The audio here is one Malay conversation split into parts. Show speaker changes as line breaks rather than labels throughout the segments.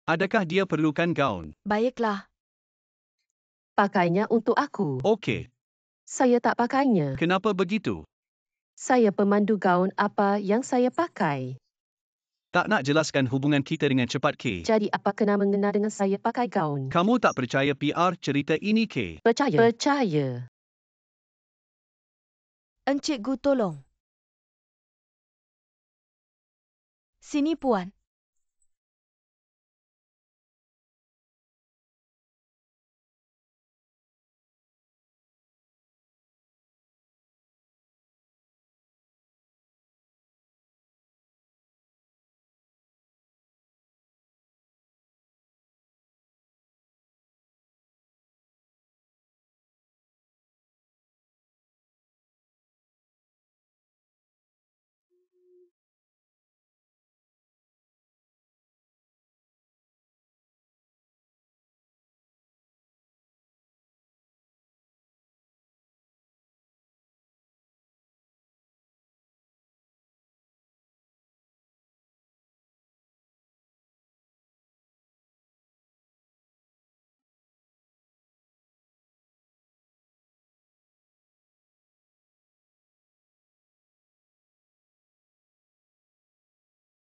Adakah dia perlukan gaun?
Baiklah.
Pakainya untuk aku.
Okey.
Saya tak pakainya.
Kenapa begitu?
Saya pemandu gaun apa yang saya pakai.
Tak nak jelaskan hubungan kita dengan cepat, K.
Jadi apa kena mengena dengan saya pakai gaun?
Kamu tak percaya PR cerita ini, K.
Percaya.
Encik Gu tolong. Sini puan.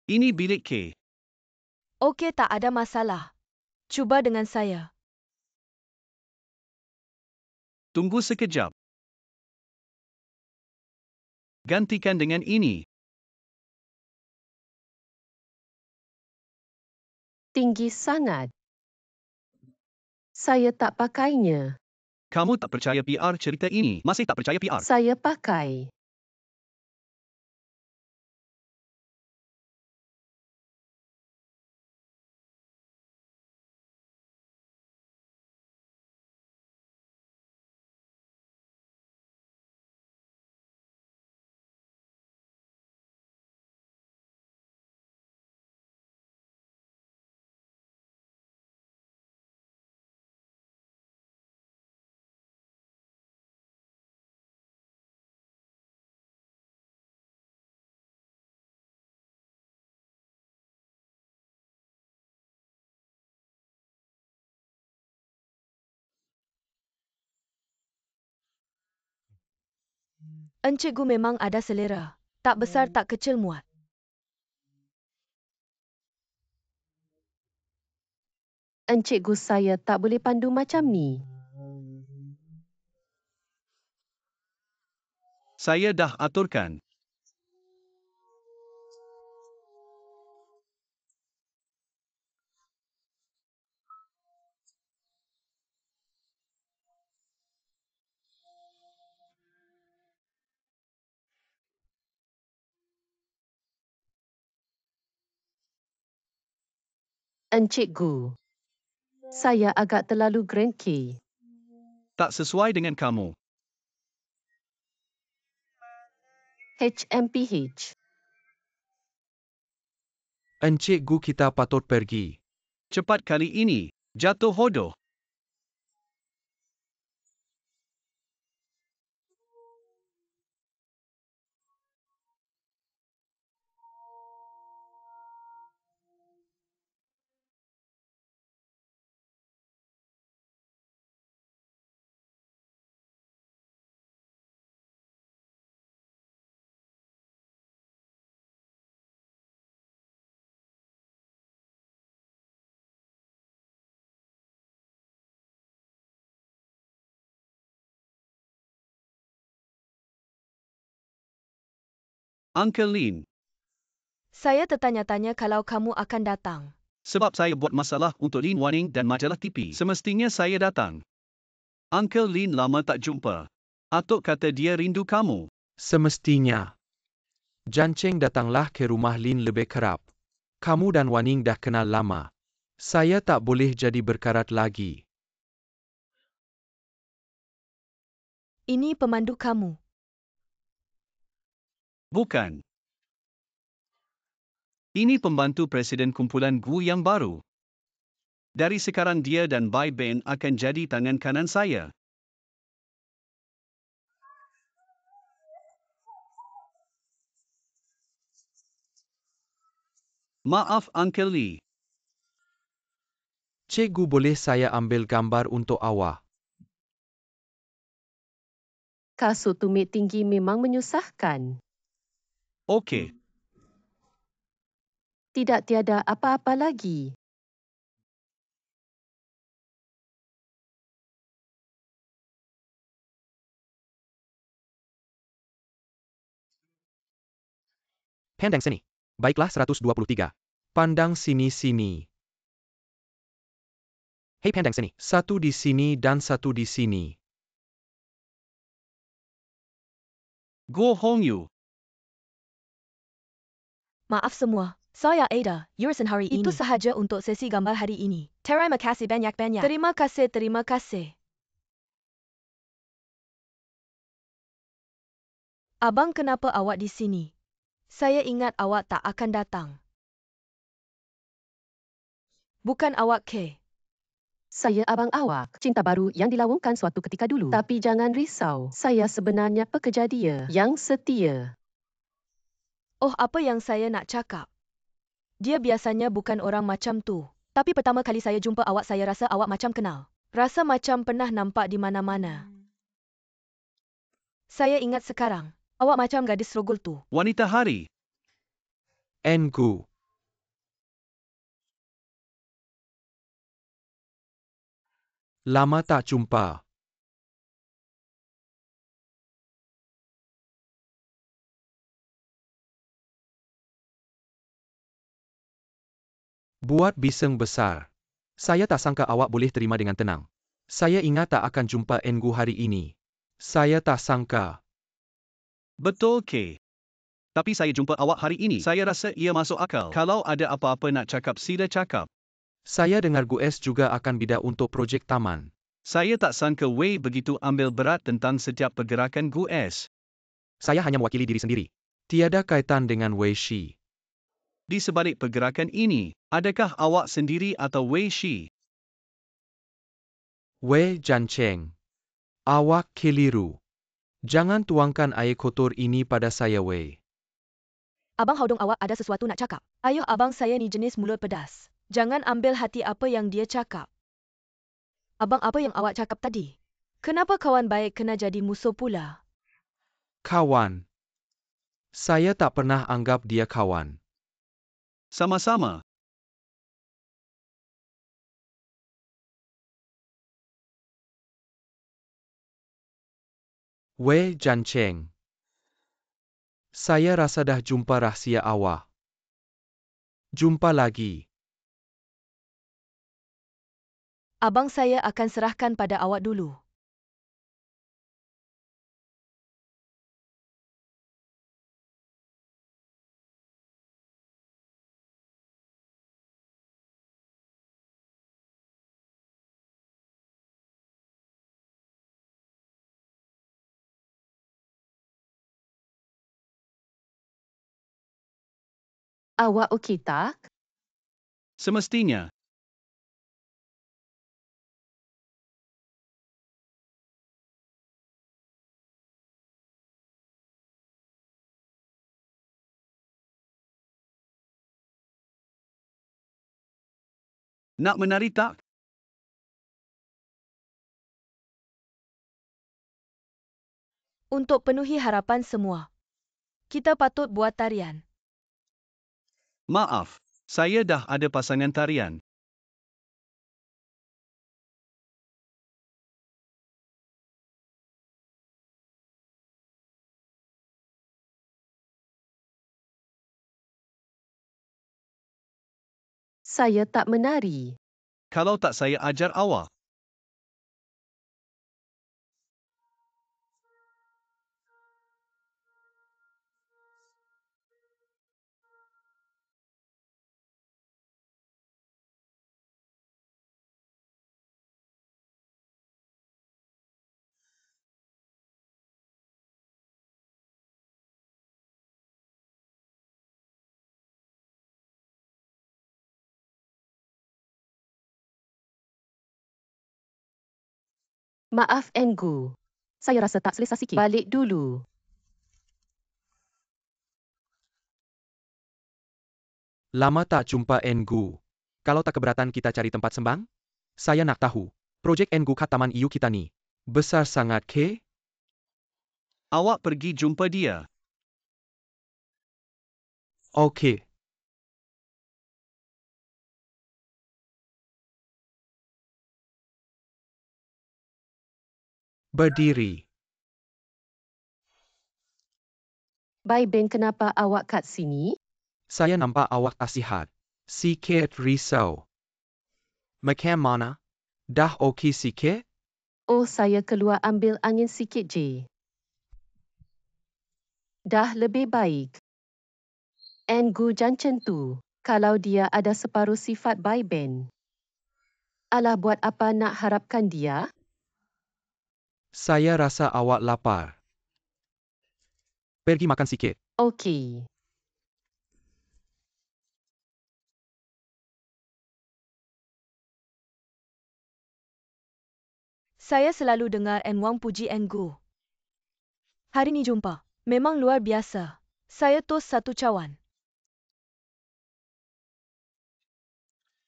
Ini bilik K.
Okey, tak ada masalah. Cuba dengan saya.
Tunggu sekejap. Gantikan dengan ini.
Tinggi sangat. Saya tak pakainya.
Kamu tak percaya PR cerita ini? Masih tak percaya PR?
Saya pakai.
Encik Gu memang ada selera. Tak besar tak kecil muat.
Encik Gu saya tak boleh pandu macam ni.
Saya dah aturkan.
Encik Gu, saya agak terlalu cranky.
Tak sesuai dengan kamu.
HMPH.
Encik Gu, kita patut pergi.
Cepat kali ini. Jatuh hodoh. Uncle Lin,
Saya tertanya-tanya kalau kamu akan datang.
sebab saya buat masalah untuk Lin Wanning dan majalah TV. Semestinya saya datang. Uncle Lin lama tak jumpa. Atuk kata dia rindu kamu.
Semestinya. Janceng datanglah ke rumah Lin lebih kerap. Kamu dan Waning dah kenal lama. Saya tak boleh jadi berkarat lagi.
Ini pemandu kamu.
Bukan. Ini pembantu Presiden kumpulan Gu yang baru. Dari sekarang dia dan Bai Ben akan jadi tangan kanan saya. Maaf Uncle Lee.
Cikgu, boleh saya ambil gambar untuk awak?
Kasut tumit tinggi memang menyusahkan.
Okey.
Tidak tiada apa-apa lagi.
Pandang sini. Baiklah, 123. Pandang sini-sini. Hei, pandang sini. Satu di sini dan satu di sini.
Go home you.
Maaf semua, saya Ada, Yursen hari ini. Itu sahaja untuk sesi gambar hari ini. Terima kasih banyak-banyak. Terima kasih, terima kasih. Abang, kenapa awak di sini? Saya ingat awak tak akan datang. Bukan awak ke?
Saya abang awak, cinta baru yang dilawungkan suatu ketika dulu. Tapi jangan risau, saya sebenarnya pekerja dia yang setia.
Oh, apa yang saya nak cakap? Dia biasanya bukan orang macam tu. Tapi pertama kali saya jumpa awak, saya rasa awak macam kenal. Rasa macam pernah nampak di mana-mana. Saya ingat sekarang, awak macam gadis rogol tu.
Wanita hari.
Engu. Lama tak jumpa. Buat bising besar. Saya tak sangka awak boleh terima dengan tenang. Saya ingat tak akan jumpa Engu hari ini. Saya tak sangka.
Betul ke? Tapi saya jumpa awak hari ini. Saya rasa ia masuk akal. Kalau ada apa-apa nak cakap, sila cakap.
Saya dengar Gues juga akan bida untuk projek taman.
Saya tak sangka Wei begitu ambil berat tentang setiap pergerakan Gus.
Saya hanya mewakili diri sendiri. Tiada kaitan dengan Wei Shi.
Di sebalik pergerakan ini, adakah awak sendiri atau Wei Shi?
Wei Jancheng. Awak keliru. Jangan tuangkan air kotor ini pada saya, Wei.
Abang Haudong, awak ada sesuatu nak cakap? Ayuh abang, saya ni jenis mulut pedas. Jangan ambil hati apa yang dia cakap. Abang, apa yang awak cakap tadi? Kenapa kawan baik kena jadi musuh pula?
Kawan. Saya tak pernah anggap dia kawan.
Sama-sama.
Wei Jancheng. Saya rasa dah jumpa rahsia awak. Jumpa lagi.
Abang, saya akan serahkan pada awak dulu.
Awak okey tak?
Semestinya. Nak menari tak?
Untuk penuhi harapan semua, kita patut buat tarian.
Maaf, saya dah ada pasangan tarian.
Saya tak menari.
Kalau tak saya ajar awak.
Maaf Engu. Saya rasa tak selesa sikit. Balik dulu.
Lama tak jumpa Engu. Kalau tak keberatan kita cari tempat sembang? Saya nak tahu, projek Engu kat Taman Iu kita ni, besar sangat ke?
Awak pergi jumpa dia.
Okey. Berdiri.
Bai Beng, kenapa awak kat sini?
Saya nampak awak tak sihat. Sikit risau. Macam mana? Dah okey sikit?
Oh, saya keluar ambil angin sikit je. Dah lebih baik. Engu jangan tu. Kalau dia ada separuh sifat Bai Ben. Alah, buat apa nak harapkan dia?
Saya rasa awak lapar. Pergi makan sikit.
Okey.
Saya selalu dengar Wang puji Engu. Hari ni jumpa. Memang luar biasa. Saya tos satu cawan.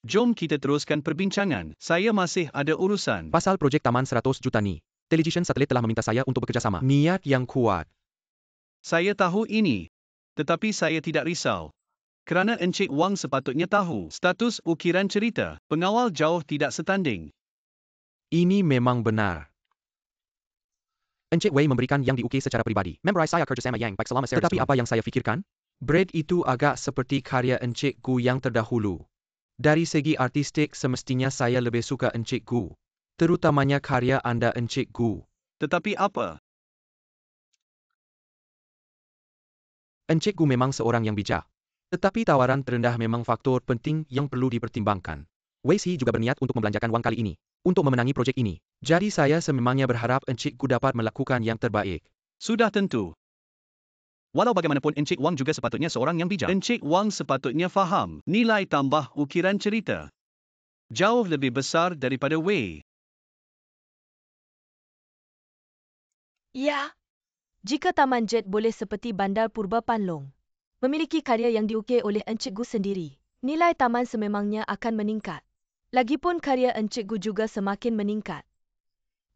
Jom kita teruskan perbincangan. Saya masih ada urusan.
Pasal projek Taman 100 Juta ni, televisyen satelit telah meminta saya untuk bekerjasama. Niat yang kuat.
Saya tahu ini. Tetapi saya tidak risau. Kerana Encik Wang sepatutnya tahu status ukiran cerita. Pengawal jauh tidak setanding.
Ini memang benar. Encik Wei memberikan yang diukir secara pribadi. Memorize saya kerjasama yang baik selama sehari. Tetapi apa yang saya fikirkan? Bread itu agak seperti karya Encik Gu yang terdahulu. Dari segi artistik semestinya saya lebih suka Encik Gu. Terutamanya karya anda Encik Gu.
Tetapi apa?
Encik Gu memang seorang yang bijak. Tetapi tawaran terendah memang faktor penting yang perlu dipertimbangkan. Wei Si juga berniat untuk membelanjakan wang kali ini untuk memenangi projek ini. Jadi saya sememangnya berharap Encik Gu dapat melakukan yang terbaik.
Sudah tentu. Walau bagaimanapun Encik Wang juga sepatutnya seorang yang bijak. Encik Wang sepatutnya faham nilai tambah ukiran cerita. Jauh lebih besar daripada Wei.
Ya. Jika Taman Jet boleh seperti Bandar Purba Panlong, memiliki karya yang diukir oleh Encik Gu sendiri, nilai taman sememangnya akan meningkat. Lagipun karya Encik Gu juga semakin meningkat.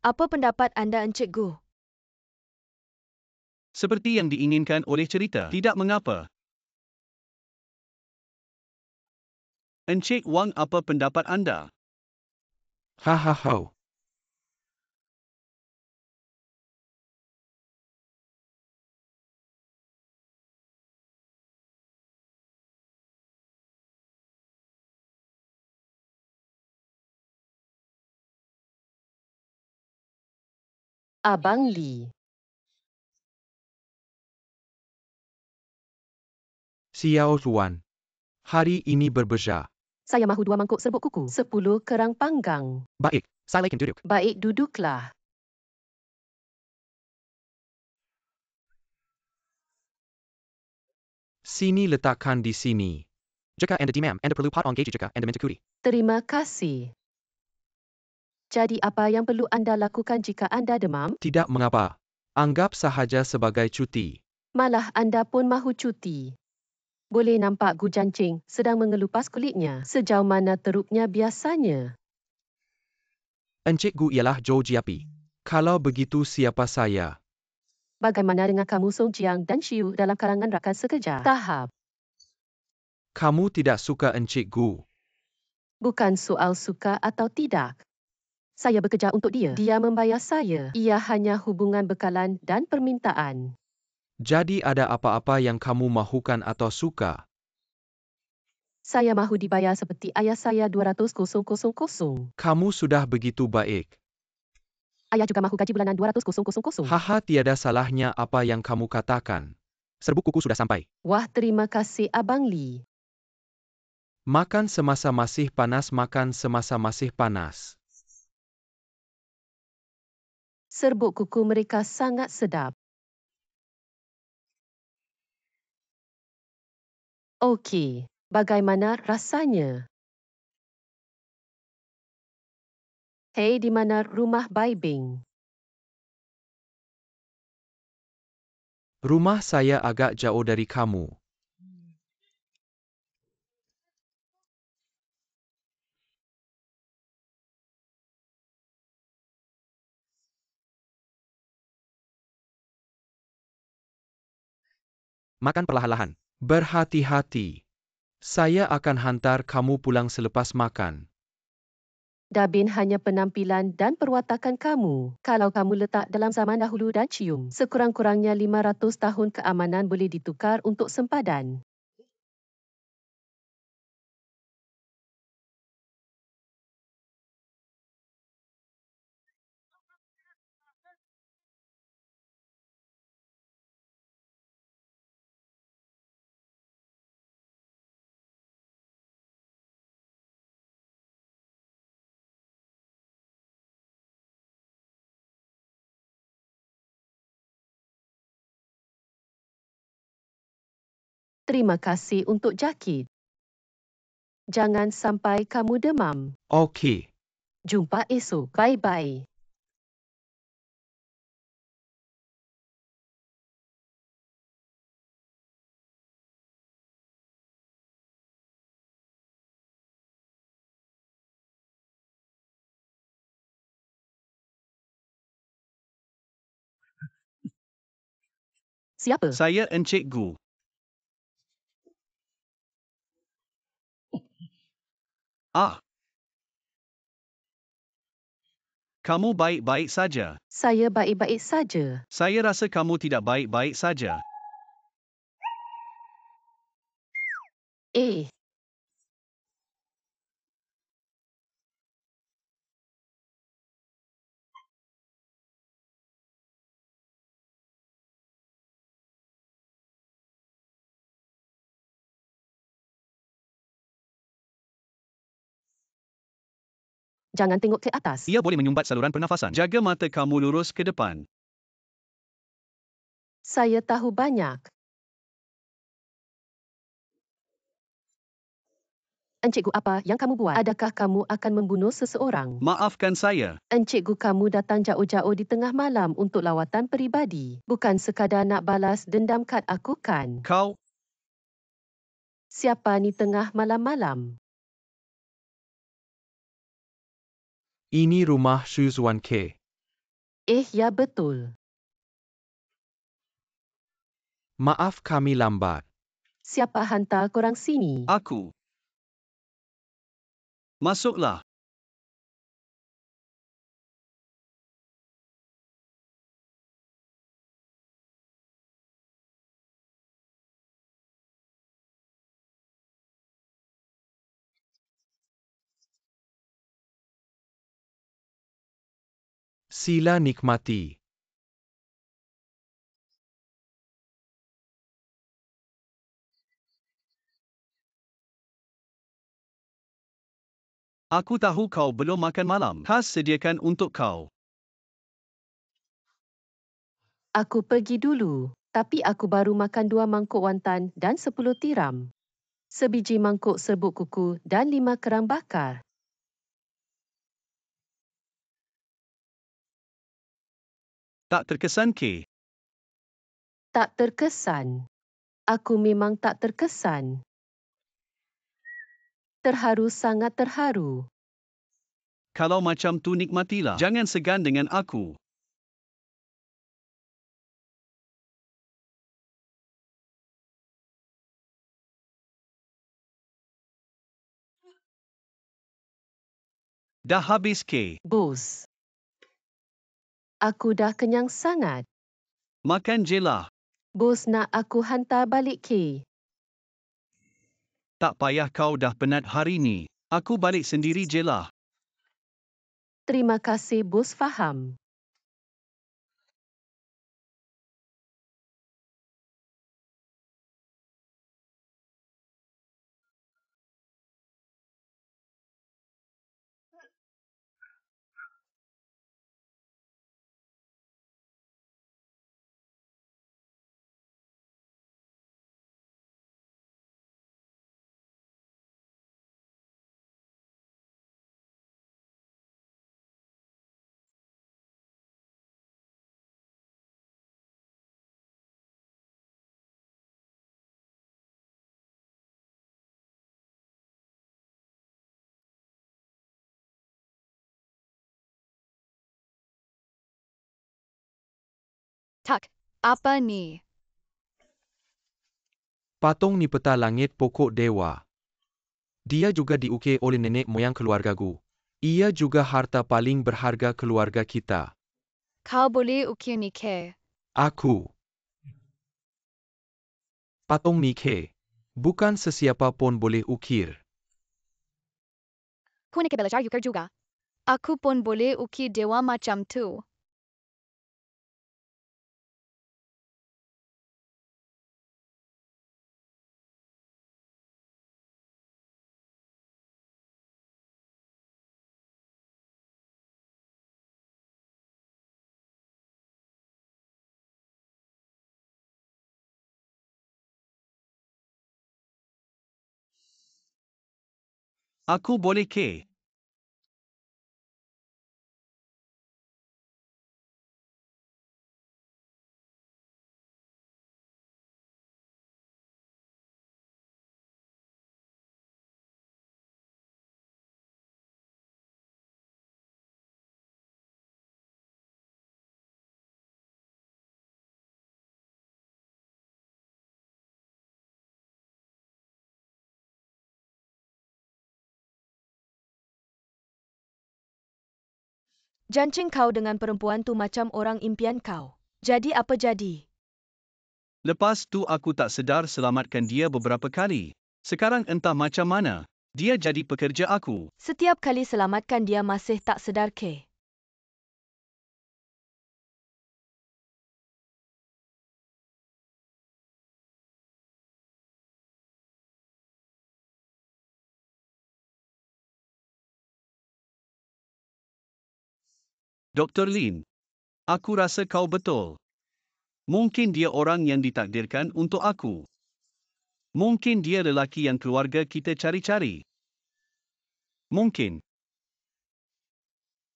Apa pendapat anda, Encik Gu?
Seperti yang diinginkan oleh cerita. Tidak mengapa. Encik Wang, apa pendapat anda?
Hahaha.
Abang Li.
Xiao Ruan. Hari ini berbeza.
Saya mahu 2 mangkuk serbuk kuku. 10 kerang panggang.
Baik, saya akan duduk.
Baik, duduklah.
Sini letakkan di sini. Jika anda demam, anda perlu pot on gauge jika anda minta kuri.
Terima kasih. Jadi apa yang perlu anda lakukan jika anda demam?
Tidak mengapa. Anggap sahaja sebagai cuti.
Malah anda pun mahu cuti. Boleh nampak Gu Jancing sedang mengelupas kulitnya. Sejauh mana teruknya biasanya?
Encik Gu ialah Zhou Jiapi. Kalau begitu siapa saya?
Bagaimana dengan kamu Song Jiang dan Xiu dalam karangan rakan sekejar? Tahap.
Kamu tidak suka Encik Gu.
Bukan soal suka atau tidak. Saya bekerja untuk dia. Dia membayar saya. Ia hanya hubungan bekalan dan permintaan.
Jadi ada apa-apa yang kamu mahukan atau suka?
Saya mahu dibayar seperti ayah saya 200,000.
Kamu sudah begitu baik.
Ayah juga mahu gaji bulanan 200,000.
Haha, tiada salahnya apa yang kamu katakan. Serbuk kuku sudah sampai.
Wah, terima kasih Abang Li.
Makan semasa masih panas, makan semasa masih panas.
Serbuk kuku mereka sangat sedap. Okey, bagaimana rasanya? Hei, di mana rumah Bai Beng?
Rumah saya agak jauh dari kamu. Makan perlahan-lahan. Berhati-hati. Saya akan hantar kamu pulang selepas makan.
Dabin hanya penampilan dan perwatakan kamu. Kalau kamu letak dalam zaman dahulu dan cium, sekurang-kurangnya 500 tahun keamanan boleh ditukar untuk sempadan. Terima kasih untuk jakit. Jangan sampai kamu demam.
Okey.
Jumpa esok. Bye-bye. Siapa?
Saya Encik Gu. Ah. Kamu baik-baik saja.
Saya baik-baik saja.
Saya rasa kamu tidak baik-baik saja.
Eh, jangan tengok ke atas.
Ia boleh menyumbat saluran pernafasan. Jaga mata kamu lurus ke depan.
Saya tahu banyak. Encik Gu, apa yang kamu buat? Adakah kamu akan membunuh seseorang?
Maafkan saya.
Encik Gu, kamu datang jauh-jauh di tengah malam untuk lawatan peribadi. Bukan sekadar nak balas dendam kat aku kan?
Kau,
Siapa ni tengah malam-malam?
Ini rumah Suzwan K.
Ya betul.
Maaf kami lambat.
Siapa hantar korang sini?
aku. Masuklah.
Sila nikmati.
Aku tahu kau belum makan malam. Khas sediakan untuk kau.
Aku pergi dulu. Tapi aku baru makan 2 mangkuk wonton dan 10 tiram. Sebiji mangkuk serbuk kuku dan 5 kerang bakar.
Tak terkesan ke?
Tak terkesan. Aku memang tak terkesan. Terharu, sangat terharu.
Kalau macam tu nikmatilah. Jangan segan dengan aku. Dah habis ke?
Bos. Aku dah kenyang sangat.
Makan je lah.
Bos nak aku hantar balik ke?
Tak payah kau dah penat hari ni. Aku balik sendiri je lah.
Terima kasih, bos faham.
Tak, apa ni?
Patung ni peta langit pokok dewa. Dia juga diukir oleh nenek moyang keluargaku. Ia juga harta paling berharga keluarga kita.
Kau boleh ukir ni ke?
Aku. Patung ni ke. Bukan sesiapa pun boleh ukir.
Ku ni ke belajar ukir juga. Aku pun boleh ukir dewa macam tu.
Aku boleh ke?
Jancing kau dengan perempuan tu macam orang impian kau. Jadi apa jadi?
Lepas tu aku tak sedar selamatkan dia beberapa kali. Sekarang entah macam mana. Dia jadi pekerja aku.
Setiap kali selamatkan dia masih tak sedar ke?
Dr. Lin, aku rasa kau betul. Mungkin dia orang yang ditakdirkan untuk aku. Mungkin dia lelaki yang keluarga kita cari-cari. Mungkin.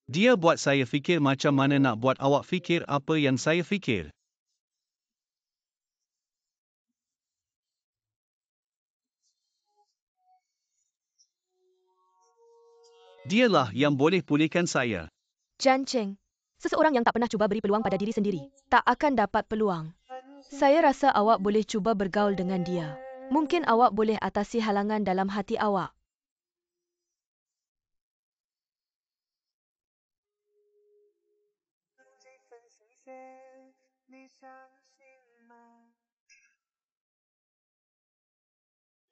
Dia buat saya fikir macam mana nak buat awak fikir apa yang saya fikir. Dialah yang boleh pulihkan saya.
Jancing, seseorang yang tak pernah cuba beri peluang pada diri sendiri, tak akan dapat peluang. Saya rasa awak boleh cuba bergaul dengan dia. Mungkin awak boleh atasi halangan dalam hati awak.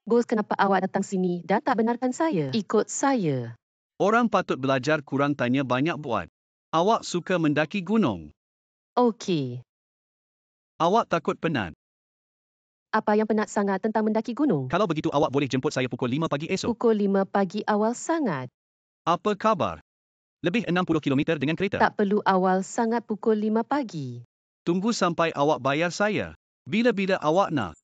Bos, kenapa awak datang sini dan tak benarkan saya? Ikut saya.
Orang patut belajar kurang tanya banyak buat. Awak suka mendaki gunung.
Okey.
Awak takut penat.
Apa yang penat sangat tentang mendaki gunung?
Kalau begitu awak boleh jemput saya pukul 5 pagi esok.
Pukul 5 pagi awal sangat.
Apa khabar? Lebih 60 km dengan kereta.
Tak perlu awal sangat pukul 5 pagi.
Tunggu sampai awak bayar saya. Bila-bila awak nak.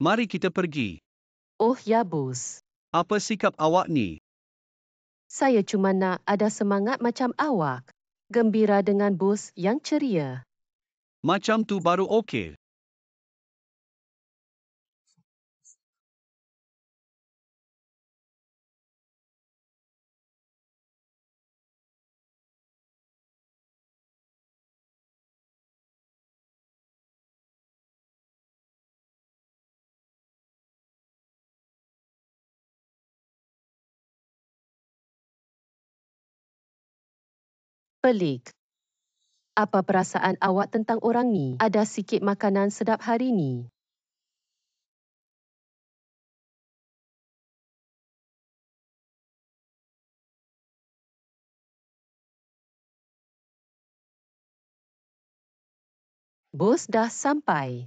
Mari kita pergi.
Oh ya, bos.
Apa sikap awak ni?
Saya cuma nak ada semangat macam awak. Gembira dengan bos yang ceria.
Macam tu baru okey.
Pelik. Apa perasaan awak tentang orang ni? Ada sikit makanan sedap hari ni. Bos dah sampai.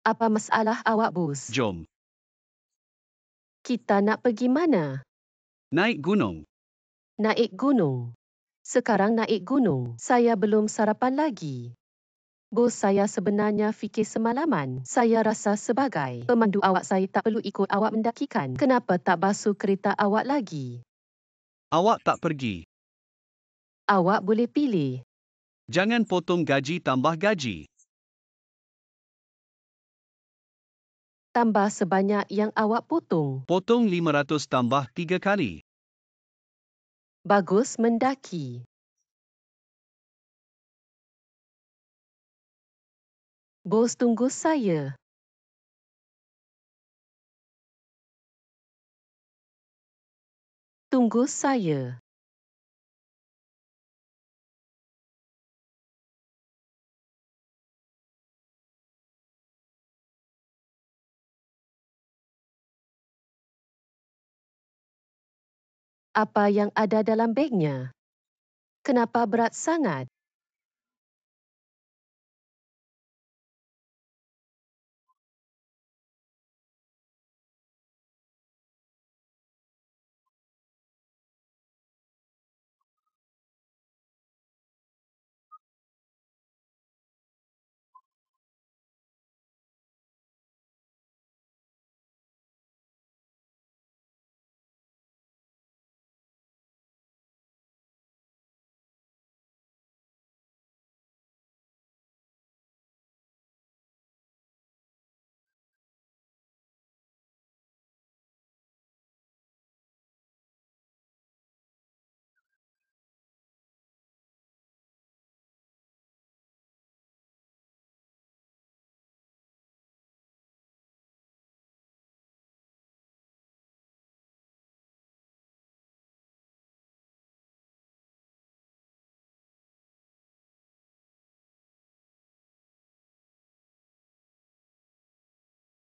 Apa masalah awak, bos?
Jom.
Kita nak pergi mana?
Naik gunung.
Naik gunung. Sekarang naik gunung. Saya belum sarapan lagi. Bos, saya sebenarnya fikir semalaman. Saya rasa sebagai pemandu awak saya tak perlu ikut awak mendakikan. Kenapa tak basuh kereta awak lagi?
Awak tak pergi.
Awak boleh pilih.
Jangan potong gaji tambah gaji.
Tambah sebanyak yang awak potong.
Potong 500 tambah 3 kali.
Bagus mendaki. Bos, tunggu saya. Tunggu saya. Apa yang ada dalam begnya? Kenapa berat sangat?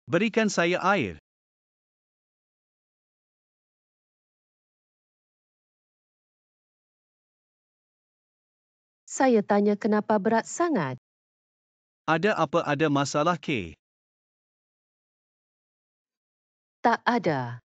Berikan saya air.
Saya tanya kenapa berat sangat.
Ada apa, ada masalah ke?
Tak ada.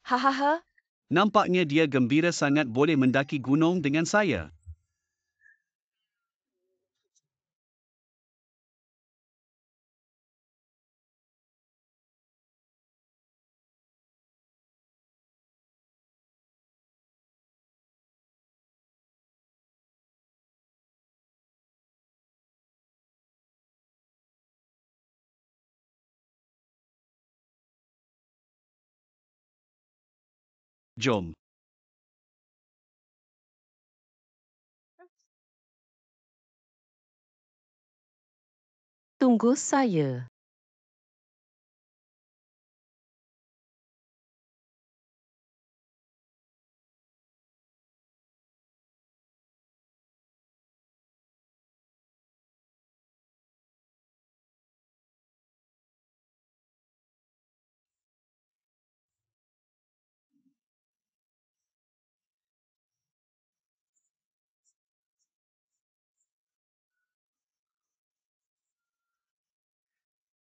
Hahaha,
Nampaknya dia gembira sangat boleh mendaki gunung dengan saya. Jom.
Tunggu saya.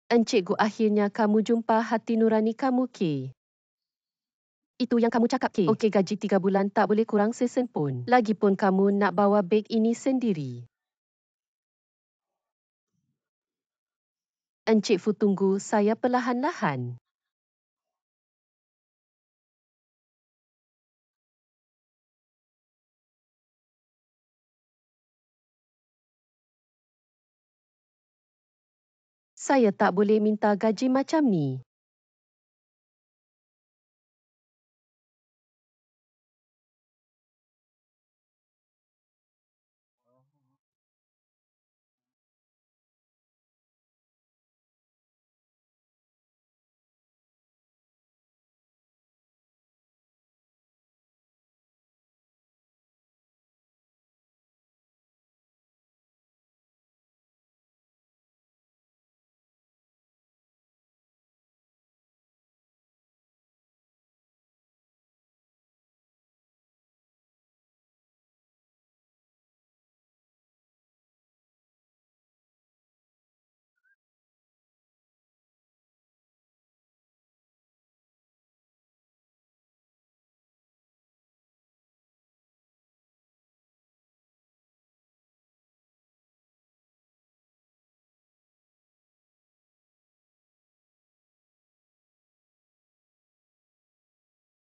Encikgu, akhirnya kamu jumpa hati nurani kamu, ke? Itu yang kamu cakap, ke? Okey, gaji 3 bulan tak boleh kurang sesen pun. Lagipun kamu nak bawa beg ini sendiri. Encik Fu, tunggu saya perlahan-lahan. Saya tak boleh minta gaji macam ni.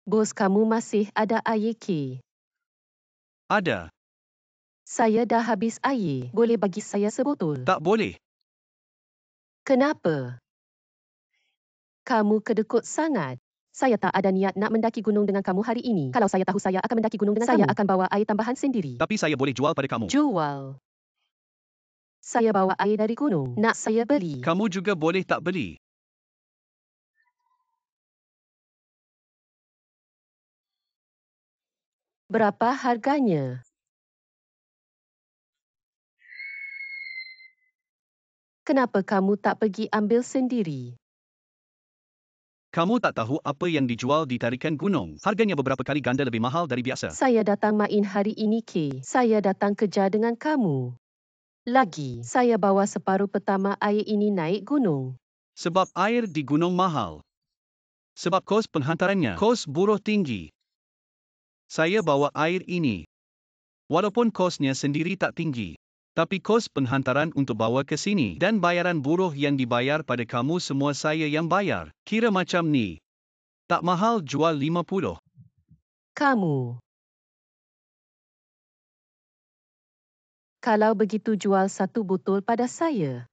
Bos, kamu masih ada air ke?
Ada.
Saya dah habis air. Boleh bagi saya sebotol?
Tak boleh.
Kenapa? Kamu kedekut sangat. Saya tak ada niat nak mendaki gunung dengan kamu hari ini. Kalau saya tahu saya akan mendaki gunung dengan kamu, saya akan bawa air tambahan sendiri.
Tapi saya boleh jual pada kamu.
Jual. Saya bawa air dari gunung. Nak saya beli?
Kamu juga boleh tak beli.
Berapa harganya? Kenapa kamu tak pergi ambil sendiri?
Kamu tak tahu apa yang dijual di tarikan gunung. Harganya beberapa kali ganda lebih mahal dari biasa.
Saya datang main hari ini ke. Saya datang kerja dengan kamu. Lagi, saya bawa separuh pertama air ini naik gunung.
Sebab air di gunung mahal. Sebab kos penghantarannya. Kos buruh tinggi. Saya bawa air ini. Walaupun kosnya sendiri tak tinggi. Tapi kos penghantaran untuk bawa ke sini dan bayaran buruh yang dibayar pada kamu semua saya yang bayar. Kira macam ni. Tak mahal jual 50.
Kamu. Kalau begitu jual satu botol pada saya.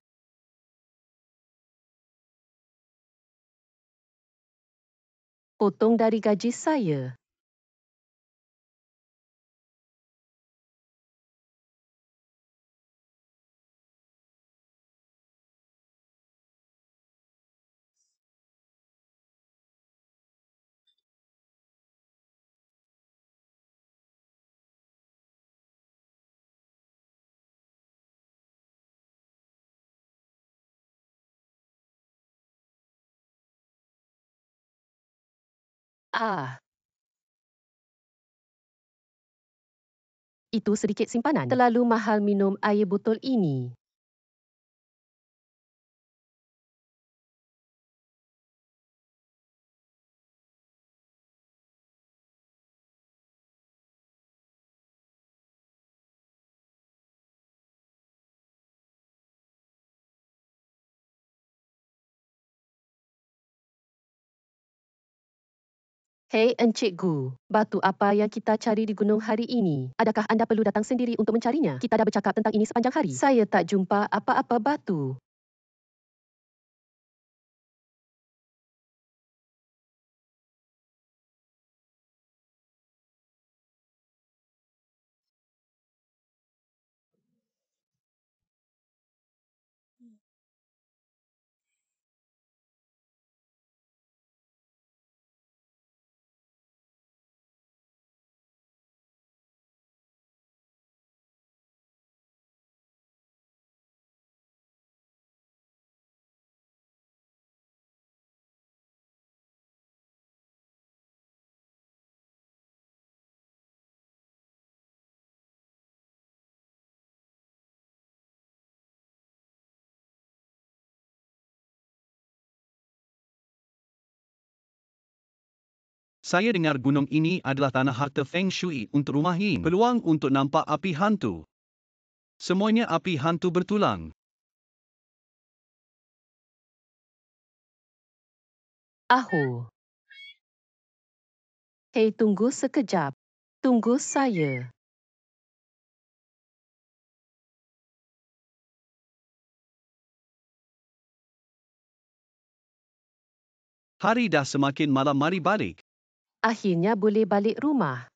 Potong dari gaji saya. Itu sedikit simpanan. Terlalu mahal minum air botol ini. Hei Encik Gu, batu apa yang kita cari di gunung hari ini? Adakah anda perlu datang sendiri untuk mencarinya? Kita dah bercakap tentang ini sepanjang hari. Saya tak jumpa apa-apa batu.
Saya dengar gunung ini adalah tanah harta Feng Shui untuk rumah Ying. Peluang untuk nampak api hantu. Semuanya api hantu bertulang.
Aho. Hei, tunggu sekejap. Tunggu saya.
Hari dah semakin malam, mari balik.
Akhirnya boleh balik rumah.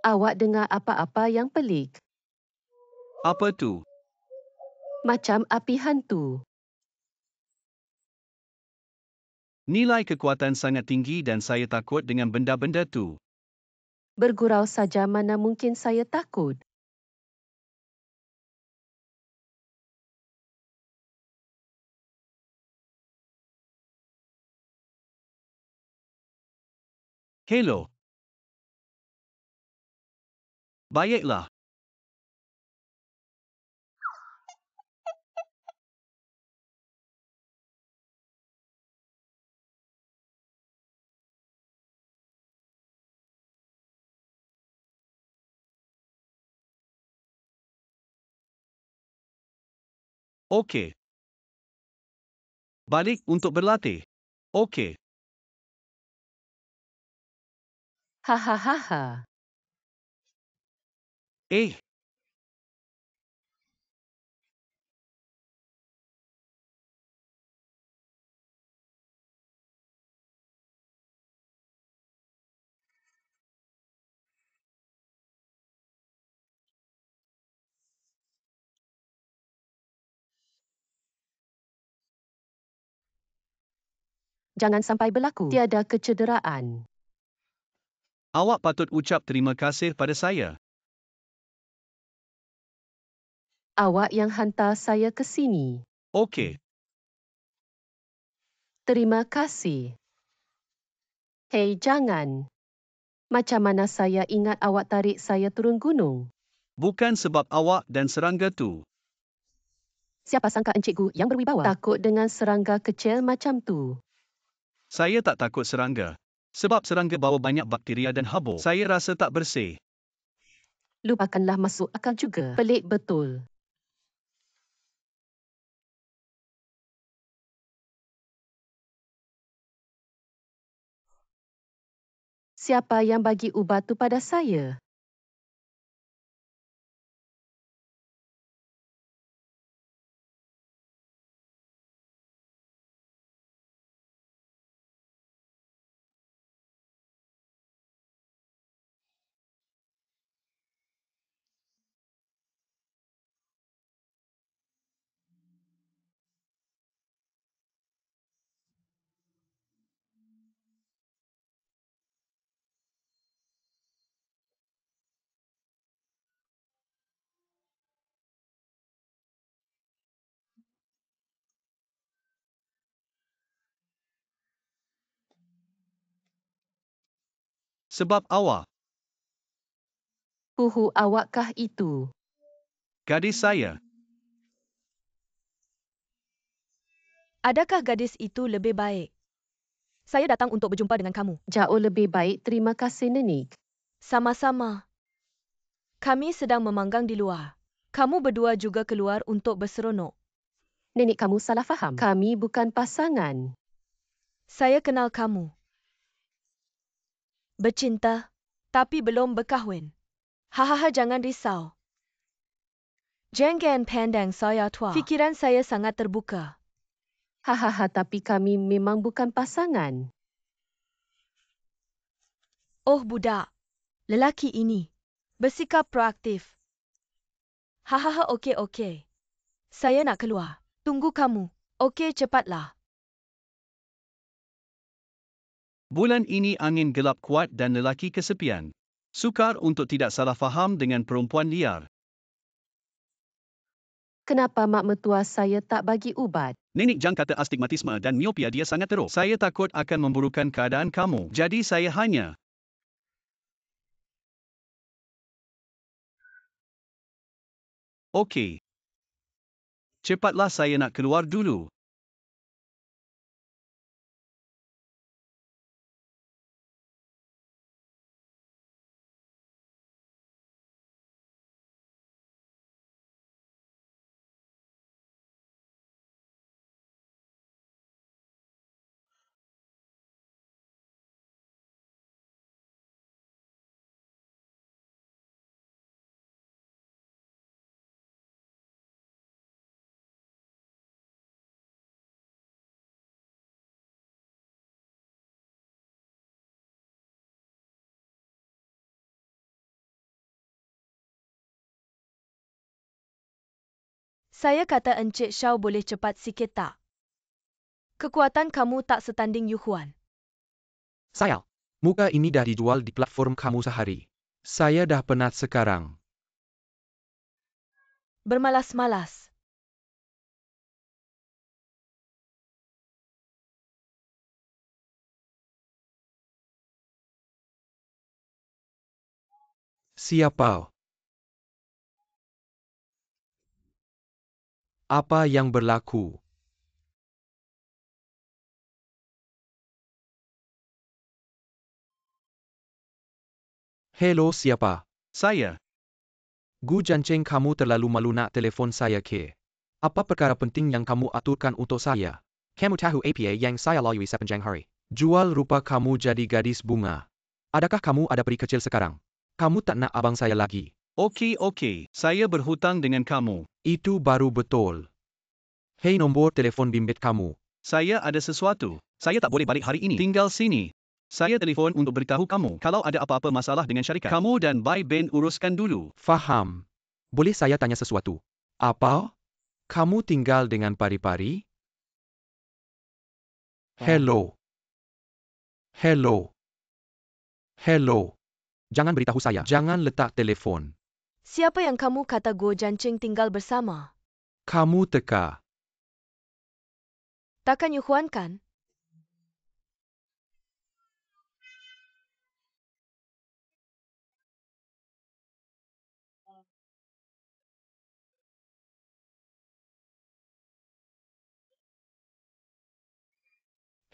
Awak dengar apa-apa yang pelik?
Apa tu?
Macam api hantu.
Nilai kekuatan sangat tinggi dan saya takut dengan benda-benda tu.
Bergurau saja, mana mungkin saya takut.
Hello. Baiklah. Okey. Balik untuk berlatih. Okey.
Hahaha.
Eh,
Jangan sampai berlaku. Tiada kecederaan.
awak patut ucap terima kasih pada saya.
Awak yang hantar saya ke sini.
Okey.
Terima kasih. Hei, jangan. Macam mana saya ingat awak tarik saya turun gunung?
Bukan sebab awak dan serangga tu.
Siapa sangka encikgu yang berwibawa takut dengan serangga kecil macam tu?
Saya tak takut serangga. Sebab serangga bawa banyak bakteria dan habur. Saya rasa tak bersih.
Lupakanlah, masuk akal juga. Pelik betul. Siapa yang bagi ubat tu pada saya?
Sebab awak,
Huhu, awakkah itu?
gadis saya.
Adakah gadis itu lebih baik? Saya datang untuk berjumpa dengan kamu.
Jauh lebih baik, terima kasih, Nenek.
Sama-sama. Kami sedang memanggang di luar. Kamu berdua juga keluar untuk berseronok.
Nenek, kamu salah faham. Kami bukan pasangan.
Saya kenal kamu. Bercinta, tapi belum berkahwin. Hahaha, jangan risau. Jangan pandang saya tua. Fikiran saya sangat terbuka.
Hahaha, tapi kami memang bukan pasangan.
Oh budak, lelaki ini bersikap proaktif. Hahaha, okey. Saya nak keluar. Tunggu kamu. Okey, cepatlah.
Bulan ini angin gelap kuat dan lelaki kesepian. Sukar untuk tidak salah faham dengan perempuan liar.
Kenapa mak mertua saya tak bagi ubat?
Nenek Jang kata astigmatisme dan miopia dia sangat teruk. Saya takut akan memburukkan keadaan kamu. Jadi saya hanya... Okey. Cepatlah, saya nak keluar dulu.
Saya kata Encik Shaw boleh cepat sikit tak? Kekuatan kamu tak setanding Yu Huan.
Sayang, muka ini dah dijual di platform kamu sehari. Saya dah penat sekarang.
Bermalas-malas.
Siapa? Apa yang berlaku? Hello, siapa?
Saya.
Gu jancing, kamu terlalu malu nak telefon saya ke? Apa perkara penting yang kamu aturkan untuk saya? Kamu tahu apa yang saya lalui sepanjang hari? Jual rupa kamu jadi gadis bunga. Adakah kamu ada peri kecil sekarang? Kamu tak nak abang saya lagi.
Okey, saya berhutang dengan kamu.
Itu baru betul. Hei, nombor telefon bimbit kamu.
Saya ada sesuatu. Saya tak boleh balik hari ini. Tinggal sini. Saya telefon untuk beritahu kamu kalau ada apa-apa masalah dengan syarikat. Kamu dan Bai Ben uruskan dulu.
Faham. Boleh saya tanya sesuatu? Apa? Kamu tinggal dengan pari-pari? Hello. Jangan beritahu saya. Jangan letak telefon.
Siapa yang kamu kata Go Jancing tinggal bersama?
Kamu teka.
Takkan you Huan kan?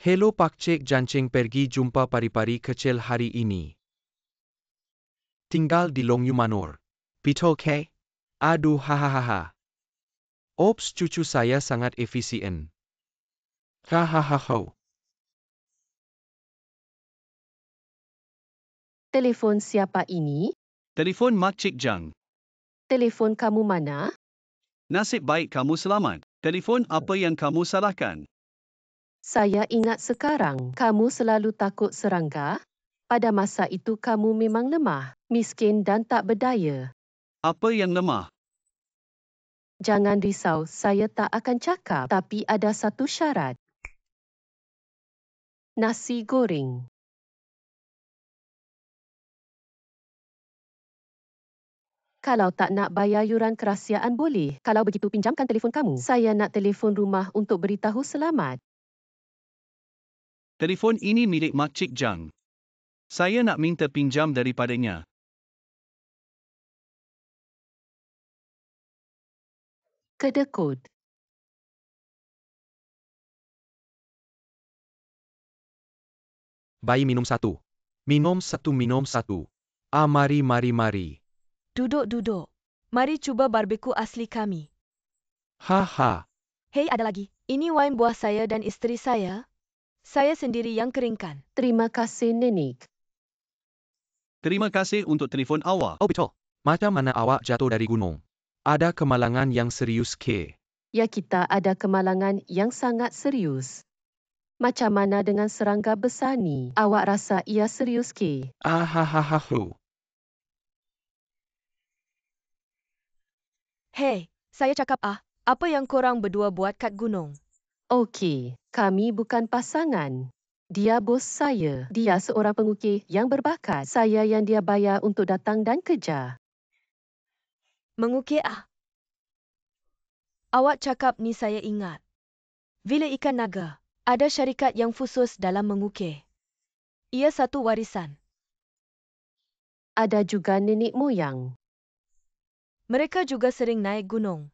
Hello Pakcik Jancing pergi jumpa pari-pari kecil hari ini. Tinggal di Long Yu Manor. Betul ke? Aduh hahaha. Ops, cucu saya sangat efisien. Hahaha.
Telefon siapa ini?
Telefon Makcik Jang.
Telefon kamu mana?
Nasib baik kamu selamat. Telefon apa yang kamu salahkan?
Saya ingat sekarang, kamu selalu takut serangga. Pada masa itu kamu memang lemah, miskin dan tak berdaya.
Apa yang lemah?
Jangan risau, saya tak akan cakap, tapi ada satu syarat. Nasi goreng. Kalau tak nak bayar yuran kerahsiaan boleh. Kalau begitu pinjamkan telefon kamu. Saya nak telefon rumah untuk beritahu selamat.
Telefon ini milik Makcik Jang. Saya nak minta pinjam daripadanya.
Kedekut.
Bayi minum satu. Minum satu. Mari.
Duduk. Mari cuba barbeku asli kami.
Haha.
Hei, ada lagi. Ini wain buah saya dan isteri saya. Saya sendiri yang keringkan.
Terima kasih, Nenek.
Terima kasih untuk telefon awak.
Oh betul. Macam mana awak jatuh dari gunung? Ada kemalangan yang serius ke?
Ya, kita ada kemalangan yang sangat serius. Macam mana dengan serangga besar ni? Awak rasa ia serius ke?
Ahahaha.
Hei, saya cakap apa yang korang berdua buat kat gunung?
Okey, kami bukan pasangan. Dia bos saya. Dia seorang pengukir yang berbakat. Saya yang dia bayar untuk datang dan kerja.
Mengukir Awak cakap ni saya ingat. Villa Ikan Naga. Ada syarikat yang khusus dalam mengukir. Ia satu warisan.
Ada juga nenek moyang.
Mereka juga sering naik gunung.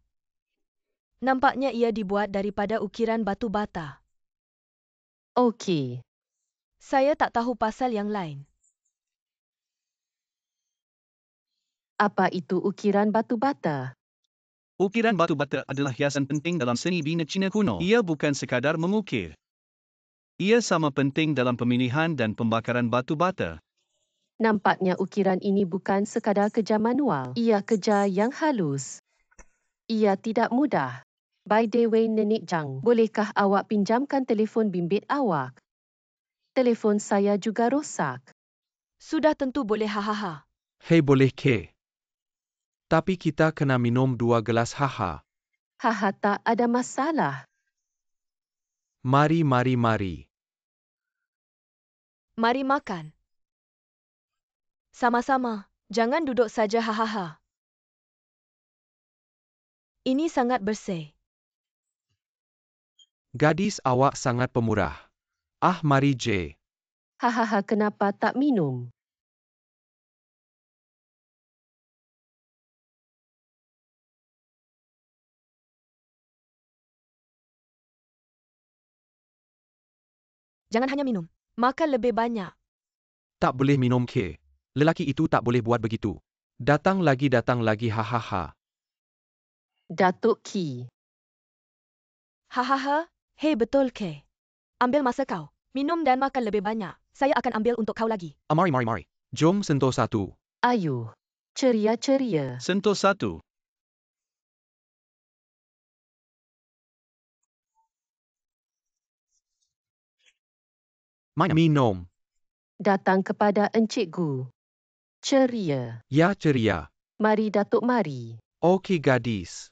Nampaknya ia dibuat daripada ukiran batu bata.
Okey,
Saya tak tahu pasal yang lain.
apa itu ukiran batu bata?
Ukiran batu bata adalah hiasan penting dalam seni bina Cina kuno. Ia bukan sekadar mengukir. Ia sama penting dalam pemilihan dan pembakaran batu bata.
Nampaknya ukiran ini bukan sekadar kerja manual. Ia kerja yang halus. Ia tidak mudah. By the way, Nenek Jang, bolehkah awak pinjamkan telefon bimbit awak? Telefon saya juga rosak.
Sudah tentu boleh hahaha.
Hei boleh ke? Tapi kita kena minum 2 gelas haha.
Haha, tak ada masalah.
Mari.
Mari makan. Sama-sama. Jangan duduk saja hahaha. Ini sangat bersih.
Gadis awak sangat pemurah. Mari je.
Hahaha, kenapa tak minum?
Jangan hanya minum. Makan lebih banyak.
Tak boleh minum ke? Lelaki itu tak boleh buat begitu. Datang lagi hahaha.
Datuk Ki.
Hahaha, Hei, betul ke? Ambil masa kau. Minum dan makan lebih banyak. Saya akan ambil untuk kau lagi.
Mari. Jom sentuh satu.
Ayuh. Ceria-ceria.
Sentuh satu.
Minum.
Datang kepada Encik Gu. Ceria.
Ya ceria.
Mari Datuk mari.
Okey gadis.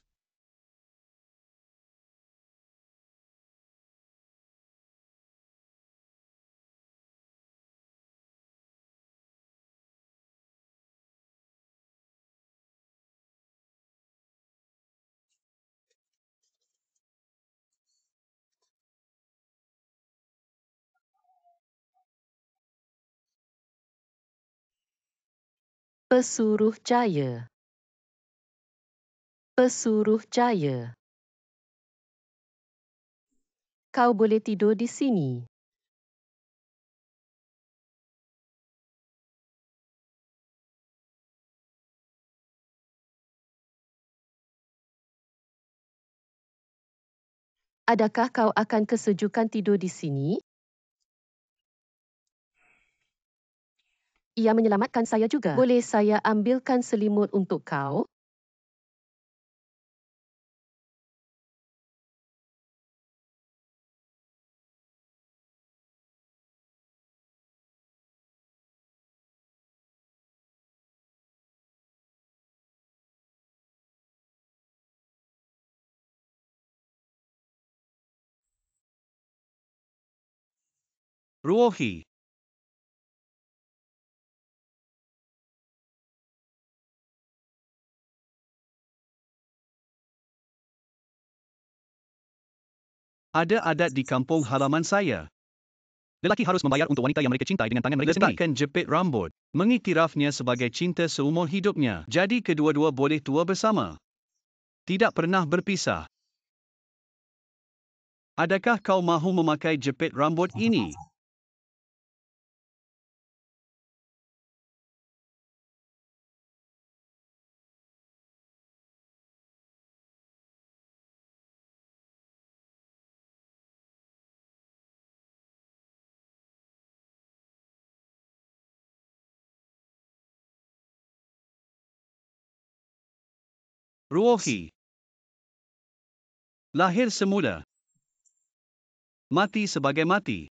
Pesuruhjaya. Pesuruhjaya. Kau boleh tidur di sini. Adakah kau akan kesejukan tidur di sini? Ia menyelamatkan saya juga. Boleh saya ambilkan selimut untuk kau?
Ruohi. Ada adat di kampung halaman saya. Lelaki harus membayar untuk wanita yang mereka cintai dengan tangan mereka sendiri. Letakkan jepit rambut. Mengiktirafnya sebagai cinta seumur hidupnya. Jadi kedua-dua boleh tua bersama. Tidak pernah berpisah. Adakah kau mahu memakai jepit rambut ini? Ruohi. Lahir semula. Mati sebagai mati.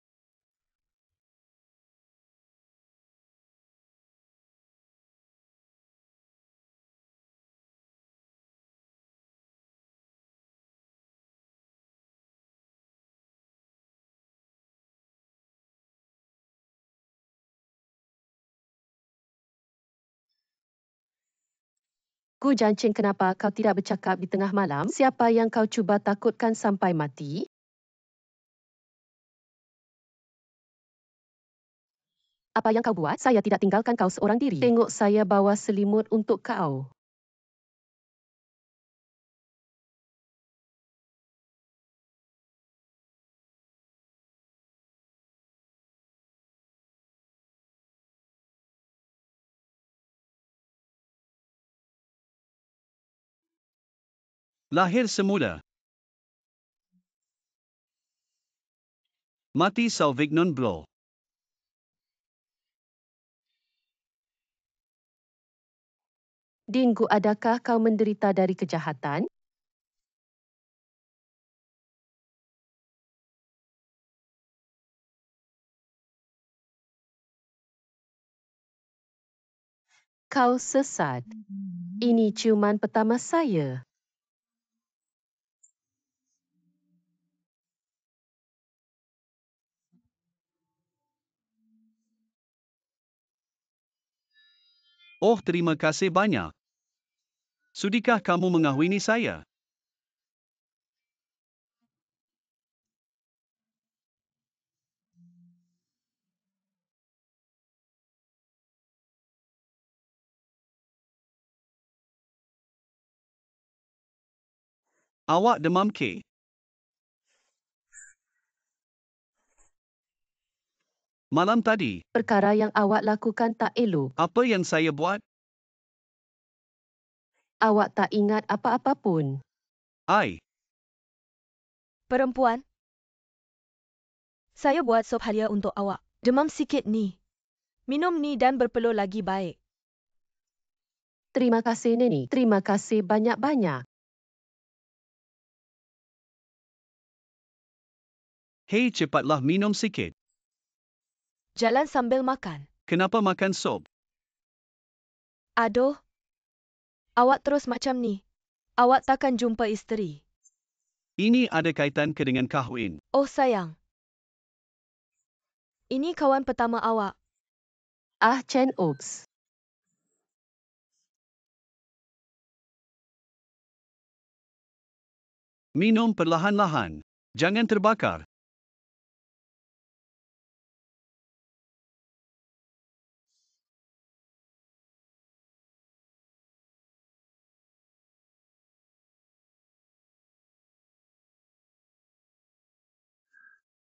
Gu Jancing, kenapa kau tidak bercakap di tengah malam? Siapa yang kau cuba takutkan sampai mati? Apa yang kau buat? Saya tidak tinggalkan kau seorang diri. Tengok, saya bawa selimut untuk kau.
Lahir semula. Mati Sauvignon Blanc.
Dinggu, adakah kau menderita dari kejahatan? Kau sesat. Ini ciuman pertama saya.
Oh, terima kasih banyak. Sudikah kamu mengahwini saya? Awak demam ke? Malam tadi,
Perkara yang awak lakukan tak elok.
apa yang saya buat?
Awak tak ingat apa-apa pun.
Ai,
Perempuan, Saya buat sop halia untuk awak. Demam sikit ni. Minum ni dan berpeluh lagi baik.
Terima kasih, Nenek. Terima kasih banyak-banyak.
Hei, cepatlah minum sikit.
Jalan sambil makan.
Kenapa makan sop?
Aduh. Awak terus macam ni. Awak takkan jumpa isteri.
Ini ada kaitan ke dengan kahwin.
Oh sayang. Ini kawan pertama awak.
Ah, Chen Oops.
Minum perlahan-lahan. Jangan terbakar.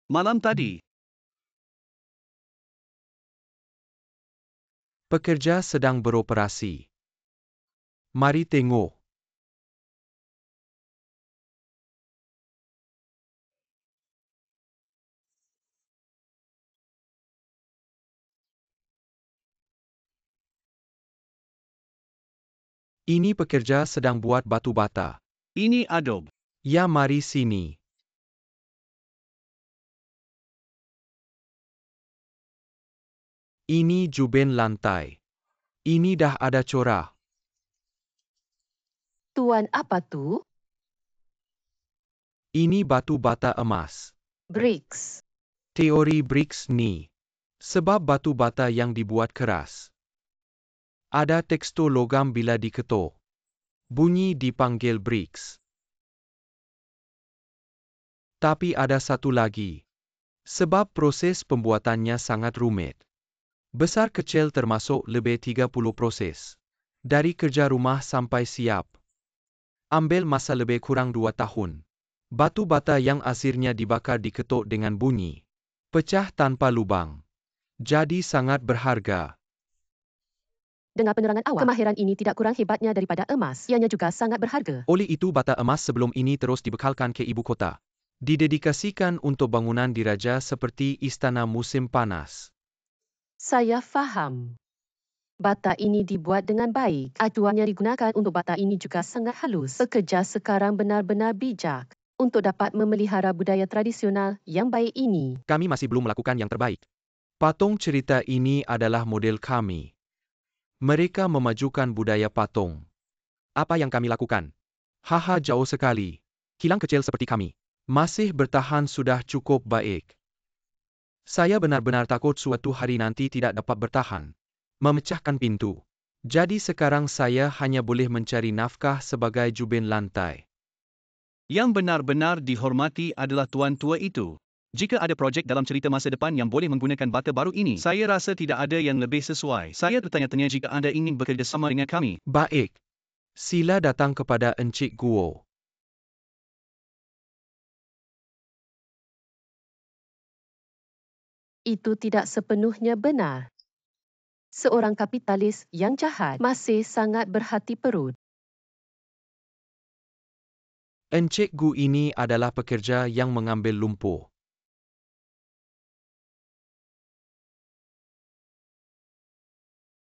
Malam tadi,
Pekerja sedang beroperasi. Mari tengok. Ini pekerja sedang buat batu bata.
ini adob.
Ya, mari sini. Ini juben lantai. Ini dah ada corah.
Tuan, apa tu?
Ini batu bata emas.
Bricks.
Teori bricks ni. Sebab batu bata yang dibuat keras. Ada tekstur logam bila diketuk. Bunyi dipanggil bricks. Tapi ada satu lagi. Sebab proses pembuatannya sangat rumit. Besar kecil termasuk lebih 30 proses. Dari kerja rumah sampai siap. Ambil masa lebih kurang 2 tahun. Batu bata yang akhirnya dibakar diketuk dengan bunyi. Pecah tanpa lubang. Jadi sangat berharga.
Dengar penerangan awak, kemahiran ini tidak kurang hebatnya daripada emas. Ianya juga sangat berharga.
Oleh itu bata emas sebelum ini terus dibekalkan ke ibu kota. Didedikasikan untuk bangunan diraja seperti istana musim panas.
Saya faham. Bata ini dibuat dengan baik. Acuan yang digunakan untuk bata ini juga sangat halus. Pekerja sekarang benar-benar bijak untuk dapat memelihara budaya tradisional yang baik ini.
Kami masih belum melakukan yang terbaik. Patung cerita ini adalah model kami. Mereka memajukan budaya patung. Apa yang kami lakukan? Haha, jauh sekali. Kilang kecil seperti kami. Masih bertahan sudah cukup baik. Saya benar-benar takut suatu hari nanti tidak dapat bertahan. Memecahkan pintu. Jadi sekarang saya hanya boleh mencari nafkah sebagai juben lantai.
Yang benar-benar dihormati adalah tuan tua itu. Jika ada projek dalam cerita masa depan yang boleh menggunakan bata baru ini, saya rasa tidak ada yang lebih sesuai. Saya bertanya-tanya jika anda ingin bekerjasama dengan kami.
Baik. Sila datang kepada Encik Guo.
Itu tidak sepenuhnya benar. Seorang kapitalis yang jahat masih sangat berhati perut.
Encik Gu ini adalah pekerja yang mengambil lumpur.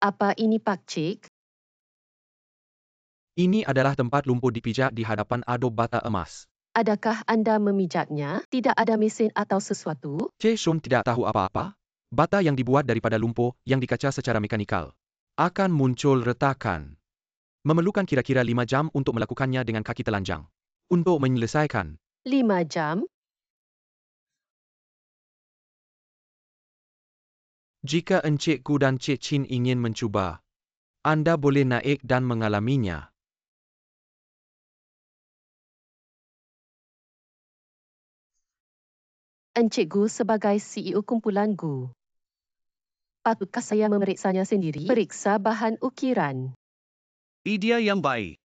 Apa ini Pak Cik?
Ini adalah tempat lumpur dipijak di hadapan adob bata emas.
Adakah anda memijatnya? Tidak ada mesin atau sesuatu?
Che Shun tidak tahu apa-apa. Bata yang dibuat daripada lumpur yang dikaca secara mekanikal akan muncul retakan. Memerlukan kira-kira 5 jam untuk melakukannya dengan kaki telanjang. Untuk menyelesaikan
5 jam?
Jika Encik Gu dan Cik Chin ingin mencuba, anda boleh naik dan mengalaminya.
Encik Gu sebagai CEO kumpulan Gu. Patutkah saya memeriksanya sendiri? Periksa bahan ukiran.
Idea yang baik.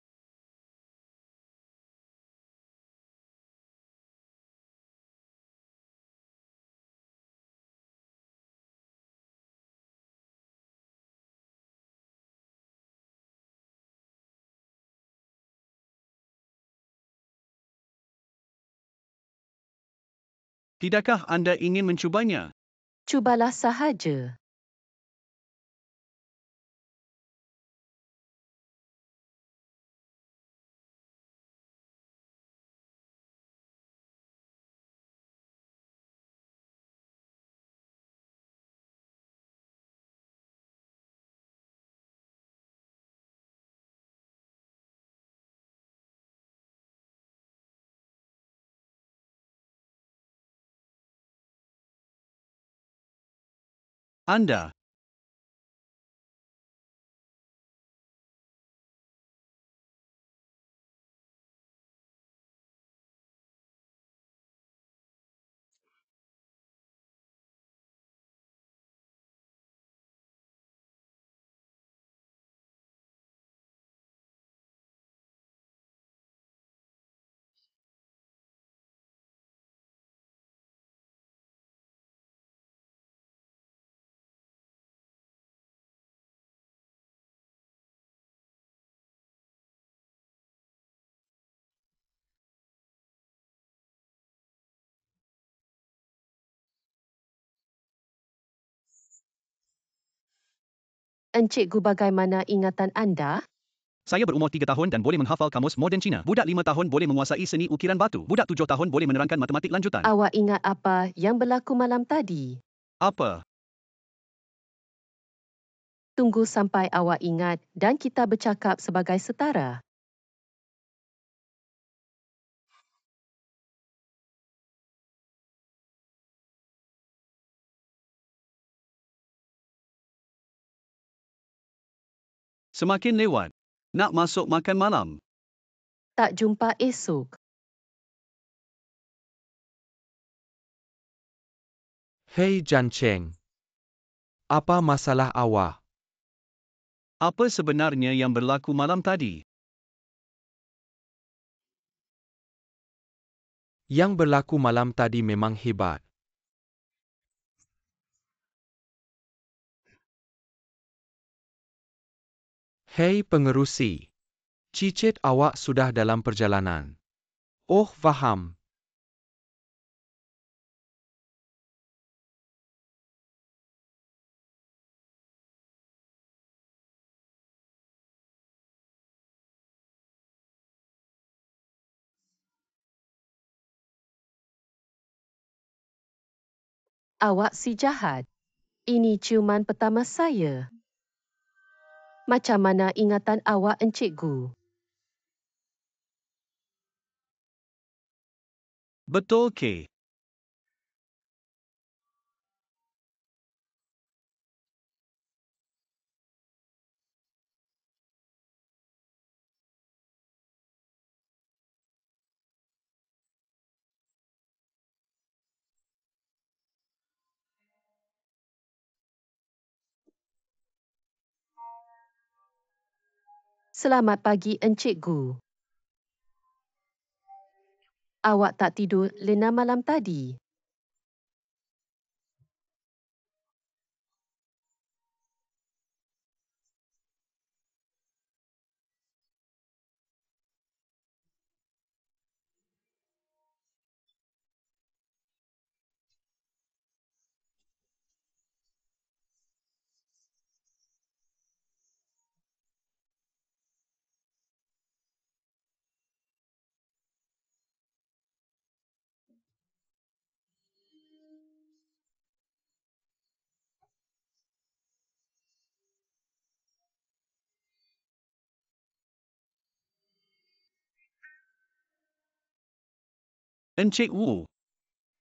Tidakkah anda ingin mencubanya?
Cubalah sahaja.
Anda.
Encikgu, bagaimana ingatan anda?
Saya berumur 3 tahun dan boleh menghafal kamus moden Cina. Budak 5 tahun boleh menguasai seni ukiran batu. Budak 7 tahun boleh menerangkan matematik lanjutan.
Awak ingat apa yang berlaku malam tadi?
Apa?
Tunggu sampai awak ingat dan kita bercakap sebagai setara.
Semakin lewat. Nak masuk makan malam.
Tak jumpa esok.
Hei Jan Cheng. Apa masalah awak?
Apa sebenarnya yang berlaku malam tadi?
Yang berlaku malam tadi memang hebat. Hei pengerusi. Cicit awak sudah dalam perjalanan. Oh, faham.
Awak si jahat. Ini ciuman pertama saya. Macam mana ingatan awak, encikgu?
Betul ke?
Selamat pagi, encikgu. Awak tak tidur lena malam tadi?
Encik Wu.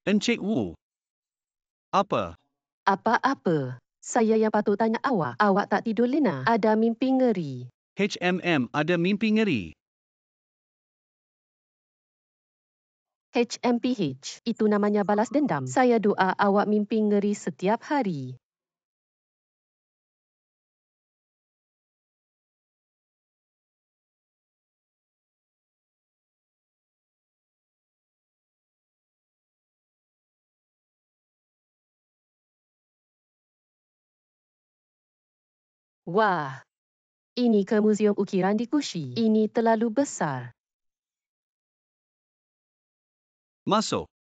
Encik Wu. Apa?
Apa-apa? Saya yang patut tanya awak. Awak tak tidur lena? Ada mimpi ngeri?
Ada mimpi ngeri.
HMPH. Itu namanya balas dendam. Saya doa awak mimpi ngeri setiap hari. Wah. Ini ke Museum Ukiran di Kushi. Ini terlalu besar.
Masuk.